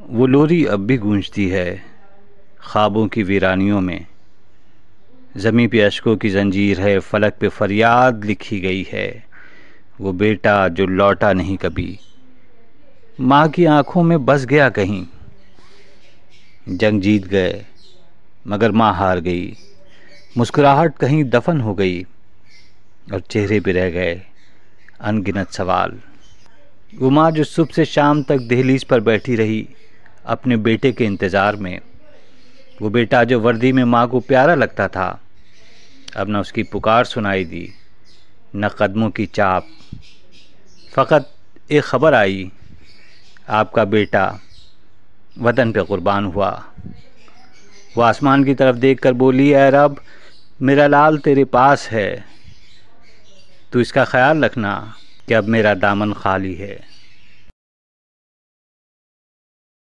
वो लोरी अब भी गूंजती है ख्वाबों की वीरानियों में। ज़मीं पे अश्कों की जंजीर है, फलक पे फरियाद लिखी गई है। वो बेटा जो लौटा नहीं कभी, माँ की आंखों में बस गया कहीं। जंग जीत गए मगर माँ हार गई, मुस्कुराहट कहीं दफन हो गई और चेहरे पे रह गए अनगिनत सवाल। वो माँ जो सुबह से शाम तक दहलीज पर बैठी रही अपने बेटे के इंतज़ार में। वो बेटा जो वर्दी में माँ को प्यारा लगता था, अब न उसकी पुकार सुनाई दी न कदमों की चाप। फ़कत एक ख़बर आई, आपका बेटा वतन पे क़ुरबान हुआ। वो आसमान की तरफ देखकर बोली, ऐ रब मेरा लाल तेरे पास है, तू इसका ख्याल रखना कि अब मेरा दामन खाली है।